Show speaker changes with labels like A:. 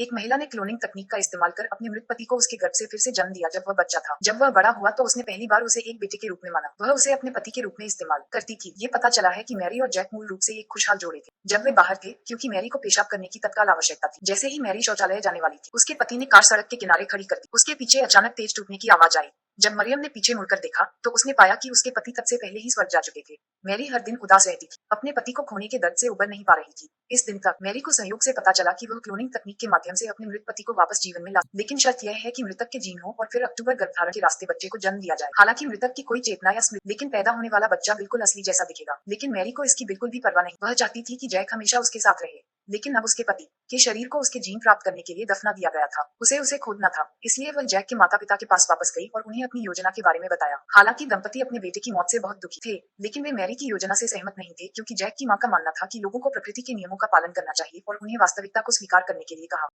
A: एक महिला ने क्लोनिंग तकनीक का इस्तेमाल कर अपने मृत पति को उसके गर्भ से फिर से जन्म दिया जब वह बच्चा था। जब वह बड़ा हुआ तो उसने पहली बार उसे एक बेटे के रूप में माना। वह उसे अपने पति के रूप में इस्तेमाल करती थी। ये पता चला है कि मैरी और जैक मूल रूप से एक खुशहाल जोड़े थे। जब वे बाहर थे, क्योंकि मैरी को पेशाब करने की तत्काल आवश्यकता थी। जैसे ही मैरी शौचालय जाने वाली थी, उसके पति ने कार सड़क के किनारे खड़ी कर दी। उसके पीछे अचानक तेज टूटने की आवाज आई। जब मरियम ने पीछे मुड़कर देखा, तो उसने पाया कि उसके पति तब से पहले ही स्वर्ग जा चुके थे। मैरी हर दिन उदास रहती थी, अपने पति को खोने के दर्द से उबर नहीं पा रही थी। इस दिन तक मैरी को संयोग से पता चला कि वह क्लोनिंग तकनीक के माध्यम से अपने मृत पति को वापस जीवन में ला, लेकिन शर्त यह है कि मृतक के जीन हो और फिर अक्टूबर गर्भधारण के रास्ते बच्चे को जन्म दिया जाए। हालांकि मृतक की कोई चेतना या स्मृति, लेकिन पैदा होने वाला बच्चा बिल्कुल असली जैसा दिखेगा। लेकिन मैरी को इसकी बिल्कुल भी परवाह नहीं। वह चाहती थी कि जैक हमेशा उसके साथ रहे, लेकिन अब उसके पति के शरीर को उसके जीन प्राप्त करने के लिए दफना दिया गया था। उसे उसे खोदना था। इसलिए वह जैक के माता पिता के पास वापस गई और उन्हें अपनी योजना के बारे में बताया। हालांकि दंपति अपने बेटे की मौत से बहुत दुखी थे, लेकिन वे मैरी की योजना से सहमत नहीं थे, क्योंकि जैक की मां का मानना था कि लोगों को प्रकृति के नियमों का पालन करना चाहिए और उन्हें वास्तविकता को स्वीकार करने के लिए कहा।